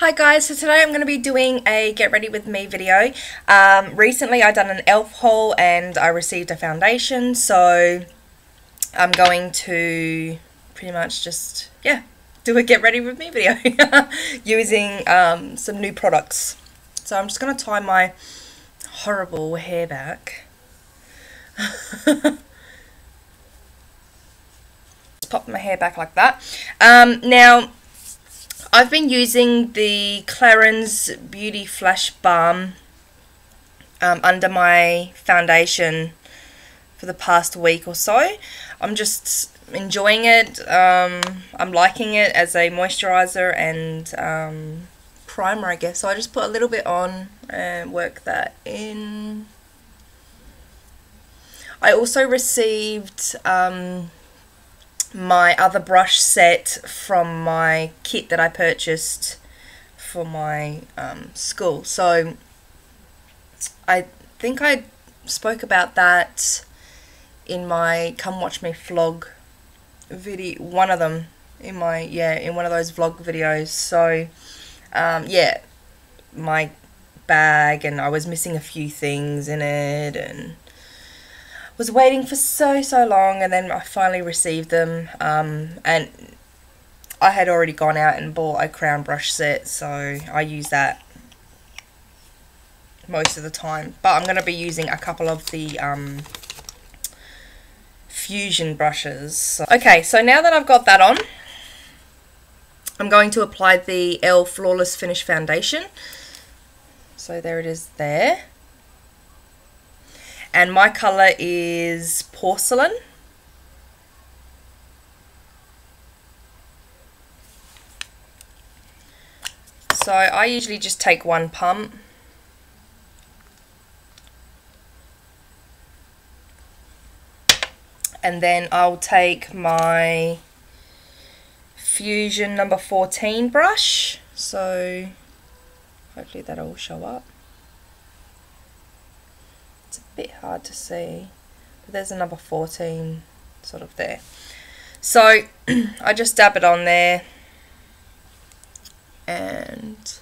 Hi guys, so today I'm going to be doing a get ready with me video. Recently I done an e.l.f. haul and I received a foundation, so I'm going to pretty much just, do a get ready with me video using some new products. So I'm just going to tie my horrible hair back. Just pop my hair back like that. Now, I've been using the Clarins Beauty Flash Balm under my foundation for the past week or so. I'm just enjoying it. I'm liking it as a moisturizer and primer, I guess. So I just put a little bit on and work that in. I also received my other brush set from my kit that I purchased for my school. So I think I spoke about that in my Come Watch Me vlog video, one of them in my, in one of those vlog videos. So my bag, and I was missing a few things in it and was waiting for so long, and then I finally received them, and I had already gone out and bought a crown brush set, so I use that most of the time, but I'm going to be using a couple of the fusion brushes. Okay, so now that I've got that on, I'm going to apply the e.l.f. Flawless Finish Foundation. So there it is there. And my colour is Porcelain. So I usually just take one pump. And then I'll take my Fusion number 14 brush. So hopefully that'll show up. It's a bit hard to see, but there's a number 14 sort of there. So I just dab it on there and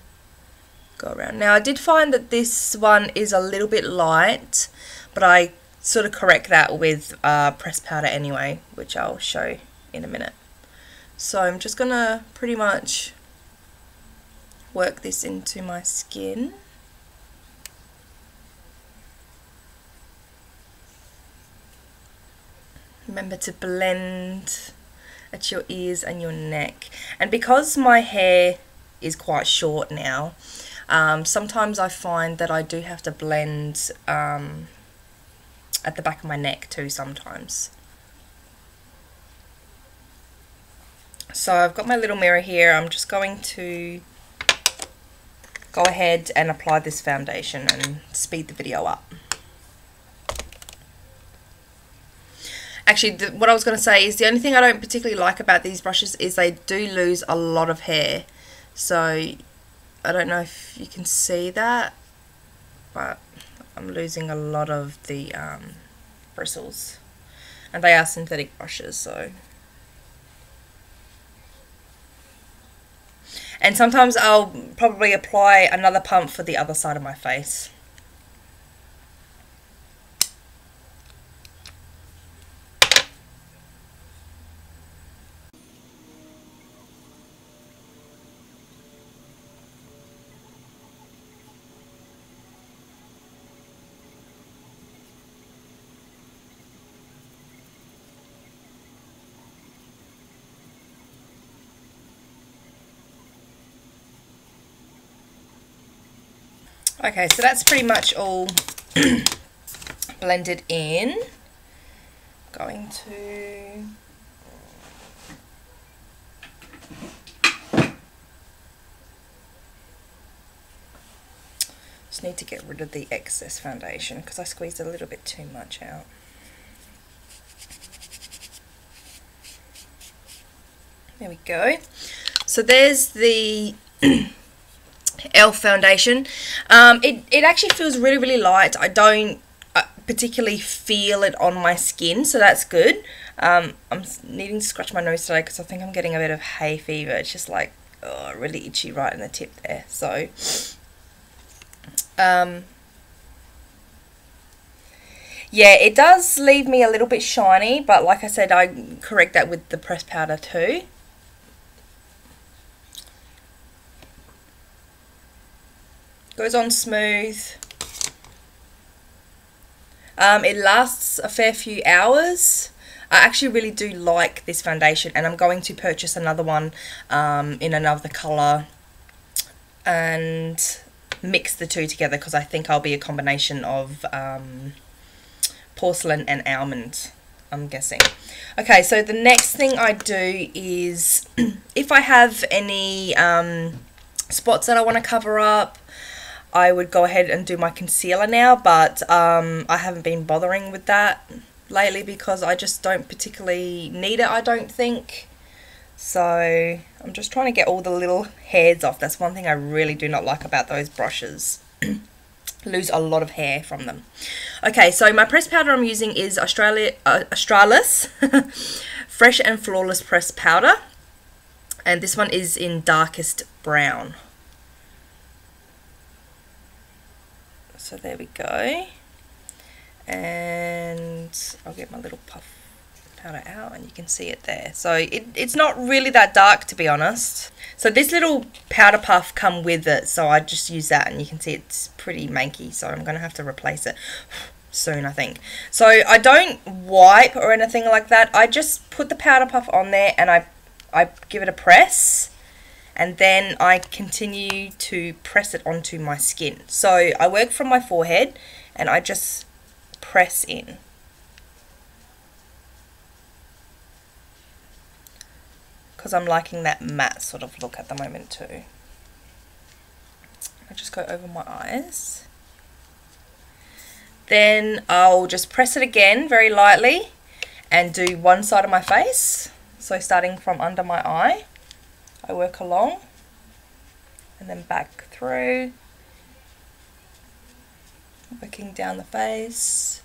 go around. Now I did find that this one is a little bit light, but I sort of correct that with pressed powder anyway, which I'll show in a minute. So I'm just gonna pretty much work this into my skin. Remember to blend at your ears and your neck. And because my hair is quite short now, sometimes I find that I do have to blend at the back of my neck too sometimes. So I've got my little mirror here. I'm just going to go ahead and apply this foundation and speed the video up. Actually, what I was going to say is the only thing I don't particularly like about these brushes is they do lose a lot of hair. So I don't know if you can see that, but I'm losing a lot of the bristles. And they are synthetic brushes, so. And sometimes I'll probably apply another pump for the other side of my face. Okay, so that's pretty much all blended in. Going to just need to get rid of the excess foundation because I squeezed a little bit too much out. There we go. So there's the e.l.f. foundation. It actually feels really light. I don't particularly feel it on my skin, so that's good. I'm needing to scratch my nose today because I think I'm getting a bit of hay fever. It's just like really itchy right in the tip there. So yeah, it does leave me a little bit shiny, but like I said, I correct that with the pressed powder too. Goes on smooth. It lasts a fair few hours. I actually really do like this foundation, and I'm going to purchase another one in another colour and mix the two together, because I think I'll be a combination of porcelain and almond, I'm guessing. Okay, so the next thing I do is if I have any spots that I want to cover up, I would go ahead and do my concealer now, but I haven't been bothering with that lately because I just don't particularly need it, I don't think. So I'm just trying to get all the little hairs off. That's one thing I really do not like about those brushes. Lose a lot of hair from them. Okay, so my pressed powder I'm using is Australis Fresh and Flawless Pressed Powder, and this one is in darkest brown. So there we go, and I'll get my little puff powder out and you can see it there. So it's not really that dark, to be honest. So this little powder puff come with it, so I just use that, and you can see it's pretty manky, so I'm gonna have to replace it soon, I think. So I don't wipe or anything like that. I just put the powder puff on there and I give it a press, and then I continue to press it onto my skin. So I work from my forehead and I just press in. Because I'm liking that matte sort of look at the moment too. I just go over my eyes. Then I'll just press it again very lightly and do one side of my face. So starting from under my eye, I work along and then back through, working down the face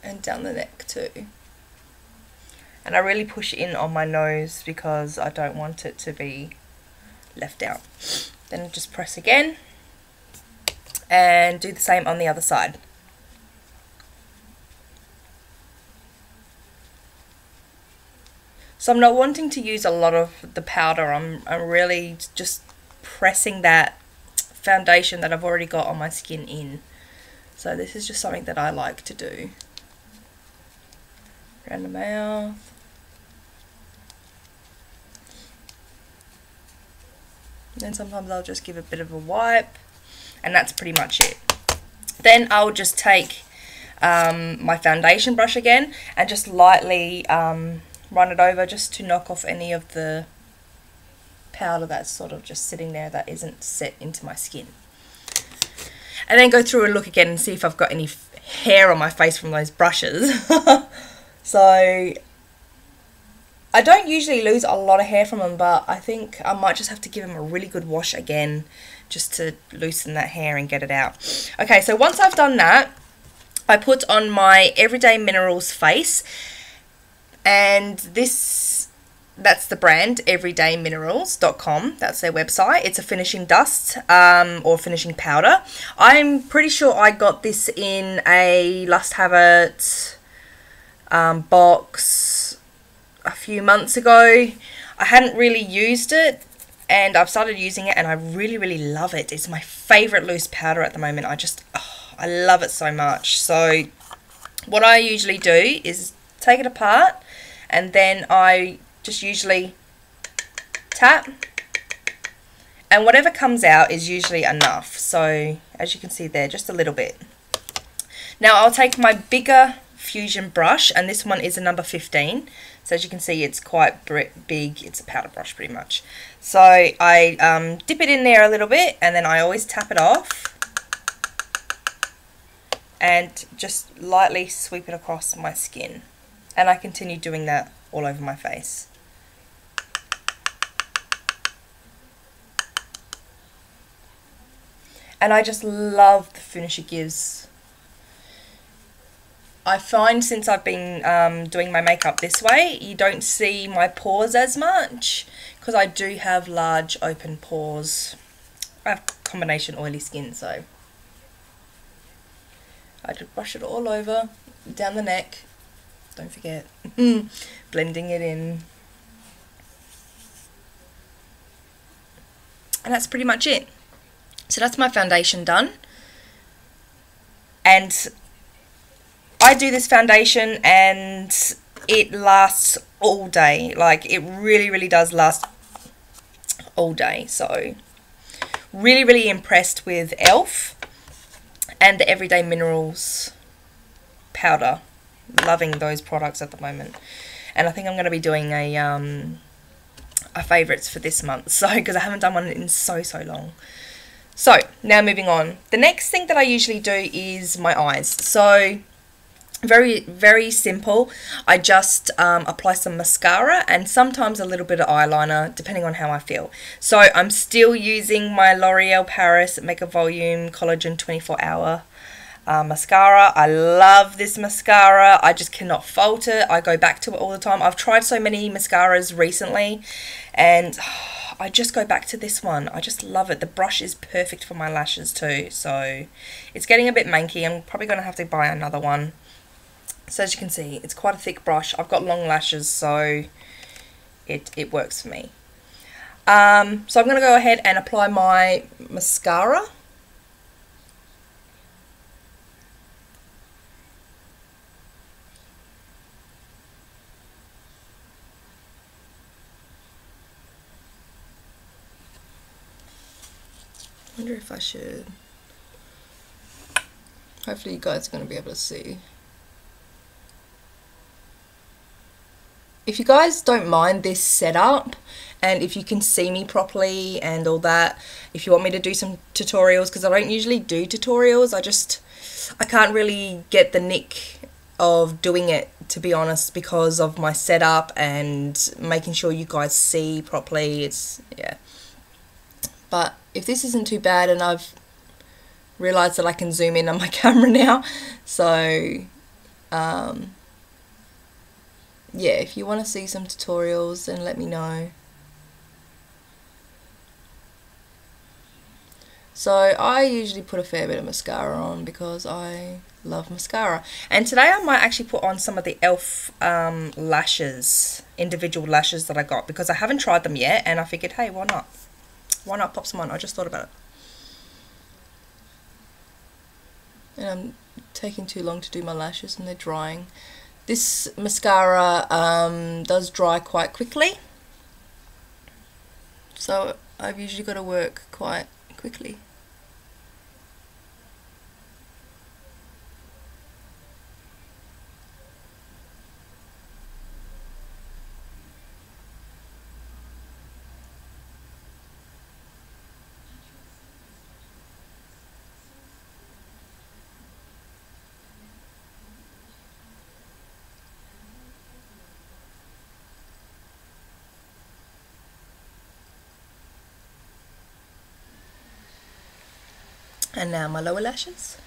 and down the neck too. And I really push in on my nose because I don't want it to be left out. Then just press again and do the same on the other side. So I'm not wanting to use a lot of the powder. I'm really just pressing that foundation that I've already got on my skin in. So this is just something that I like to do. Around the mouth. Then sometimes I'll just give a bit of a wipe, and that's pretty much it. Then I'll just take my foundation brush again and just lightly run it over, just to knock off any of the powder that's sort of just sitting there that isn't set into my skin. And then go through and look again and see if I've got any hair on my face from those brushes. So I don't usually lose a lot of hair from them, but I think I might just have to give them a really good wash again just to loosen that hair and get it out. Okay, so once I've done that, I put on my Everyday Minerals face, and that's the brand, everydayminerals.com. That's their website. It's a finishing dust or finishing powder. I'm pretty sure I got this in a Lust Habit box a few months ago. I hadn't really used it, and I've started using it, and I really love it. It's my favorite loose powder at the moment. I love it so much. So what I usually do is take it apart, and then I just usually tap, and whatever comes out is usually enough. So as you can see there, just a little bit. Now I'll take my bigger Fusion brush, and this one is a number 15. So as you can see, it's quite big. It's a powder brush pretty much. So I dip it in there a little bit, and then I always tap it off and just lightly sweep it across my skin. And I continue doing that all over my face. And I just love the finish it gives. I find since I've been doing my makeup this way, you don't see my pores as much because I do have large open pores. I have combination oily skin, so I just brush it all over, down the neck, don't forget, blending it in. And that's pretty much it. So that's my foundation done. And I do this foundation and it lasts all day. Like, it really, really does last all day. So, really, really impressed with e.l.f. and the Everyday Minerals powder. Loving those products at the moment. And I think I'm going to be doing a favourites for this month. So, because I haven't done one in so long. So, now moving on. The next thing that I usually do is my eyes. So, very, very simple. I just apply some mascara and sometimes a little bit of eyeliner, depending on how I feel. So, I'm still using my L'Oreal Paris Mega Volume Collagen 24 Hour mascara. I love this mascara. I just cannot fault it. I go back to it all the time. I've tried so many mascaras recently and I just go back to this one. I just love it. The brush is perfect for my lashes too. So it's getting a bit manky. I'm probably going to have to buy another one. So as you can see, it's quite a thick brush. I've got long lashes, so it works for me. So I'm going to go ahead and apply my mascara. I wonder if I should. Hopefully you guys are going to be able to see. If you guys don't mind this setup and if you can see me properly and all that, if you want me to do some tutorials, because I don't usually do tutorials, I can't really get the nick of doing it, to be honest, because of my setup and making sure you guys see properly. Yeah. But if this isn't too bad, and I've realised that I can zoom in on my camera now, so yeah, if you want to see some tutorials, then let me know. So I usually put a fair bit of mascara on because I love mascara. And today I might actually put on some of the e.l.f. lashes, individual lashes that I got, because I haven't tried them yet, and I figured, hey, why not? Why not pop some on? I just thought about it. And I'm taking too long to do my lashes and they're drying. This mascara does dry quite quickly. So I've usually got to work quite quickly. And now my lower lashes.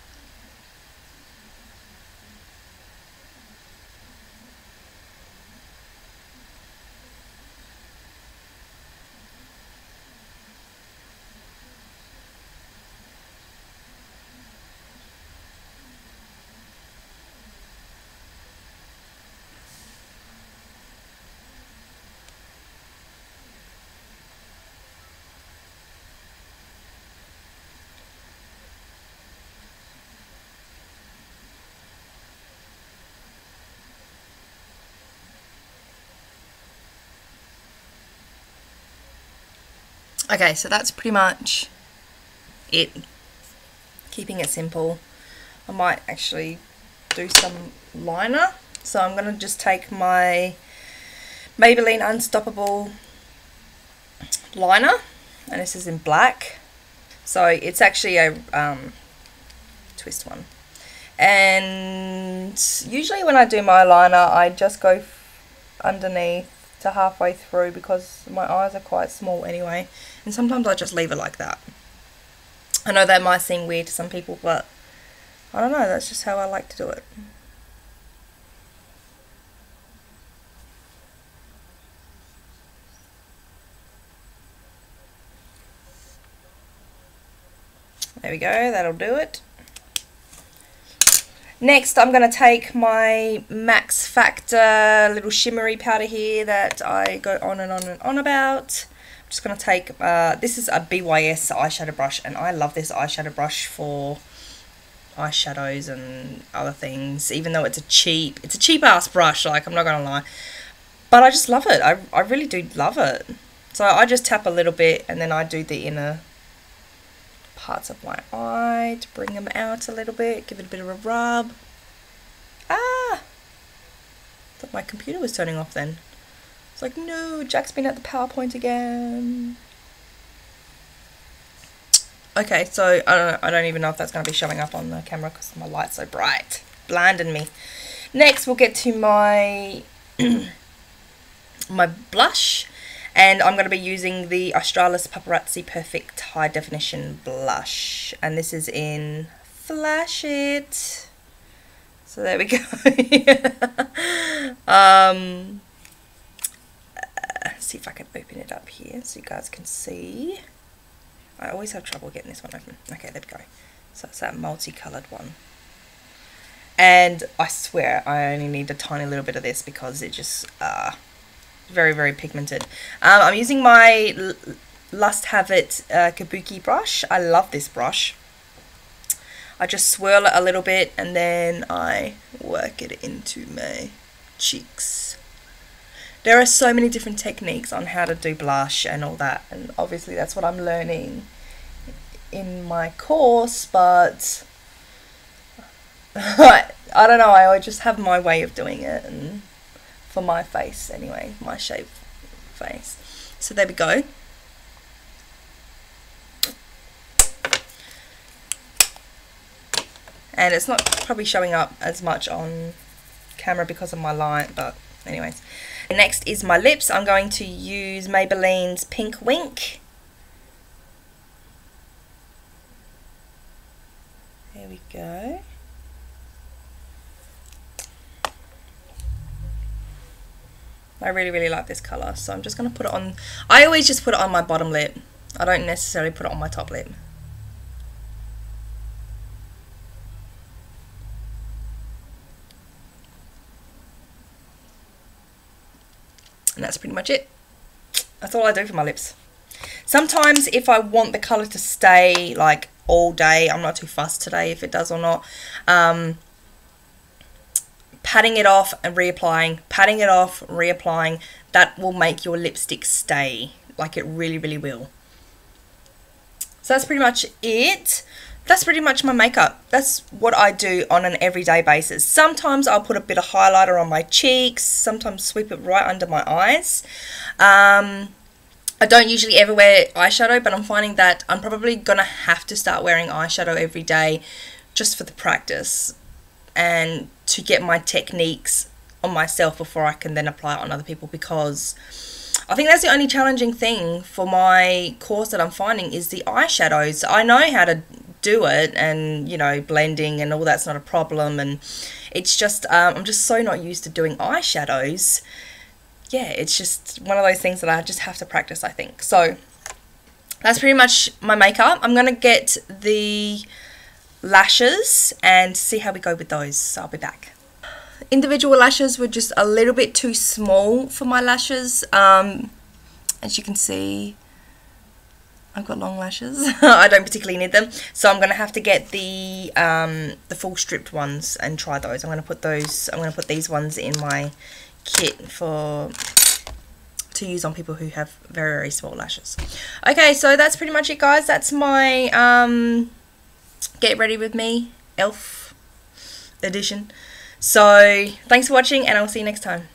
Okay, so that's pretty much it. Keeping it simple. I might actually do some liner. So I'm going to just take my Maybelline Unstoppable liner, and this is in black. So it's actually a twist one. And usually when I do my liner, I just go underneath to halfway through because my eyes are quite small anyway, and sometimes I just leave it like that. I know that might seem weird to some people, but I don't know, that's just how I like to do it. There we go, that'll do it. Next, I'm going to take my Max Factor little shimmery powder here that I go on and on and on about. I'm just going to take, this is a BYS eyeshadow brush, and I love this eyeshadow brush for eyeshadows and other things, even though it's a cheap ass brush, like, I'm not going to lie. But I just love it. I really do love it. So I just tap a little bit, and then I do the inner parts of my eye to bring them out a little bit, give it a bit of a rub. Ah! Thought my computer was turning off then. It's like, no, Jack's been at the PowerPoint again. Okay, so I don't even know if that's going to be showing up on the camera because my light's so bright. Blinding me. Next, we'll get to my my blush. And I'm going to be using the Australis Paparazzi Perfect High Definition Blush. And this is in Lash Kit. So there we go. See if I can open it up here so you guys can see. I always have trouble getting this one open. Okay, there we go. So it's that multicoloured one. And I swear I only need a tiny little bit of this because it just... very, very pigmented. I'm using my Lust Have It Kabuki brush. I love this brush. I just swirl it a little bit and then I work it into my cheeks. There are so many different techniques on how to do blush and all that, and obviously that's what I'm learning in my course, but I don't know, I just have my way of doing it, and for my face anyway, my shape face. So there we go. And it's not probably showing up as much on camera because of my light, but anyways. Next is my lips. I'm going to use Maybelline's Pink Wink. There we go. I really, really like this colour, so I'm just going to put it on. I always just put it on my bottom lip. I don't necessarily put it on my top lip. And that's pretty much it. That's all I do for my lips. Sometimes if I want the colour to stay like all day, I'm not too fussed today if it does or not. Patting it off and reapplying, patting it off, reapplying, that will make your lipstick stay, like it really, really will. So that's pretty much it. That's pretty much my makeup. That's what I do on an everyday basis. Sometimes I'll put a bit of highlighter on my cheeks, sometimes sweep it right under my eyes. I don't usually ever wear eyeshadow, but I'm finding that I'm probably going to have to start wearing eyeshadow every day just for the practice and to get my techniques on myself before I can then apply it on other people, because I think that's the only challenging thing for my course that I'm finding is the eyeshadows. I know how to do it, and you know, blending and all that's not a problem, and it's just I'm just so not used to doing eyeshadows. Yeah, it's just one of those things that I just have to practice, I think. So that's pretty much my makeup. I'm gonna get the lashes and see how we go with those, so I'll be back. Individual lashes were just a little bit too small for my lashes. As you can see, I've got long lashes. I don't particularly need them, so I'm gonna have to get the full stripped ones and try those. I'm gonna put these ones in my kit to use on people who have very, very small lashes. Okay, so that's pretty much it, guys. That's my Get Ready With Me e.l.f. edition. So thanks for watching, and I'll see you next time.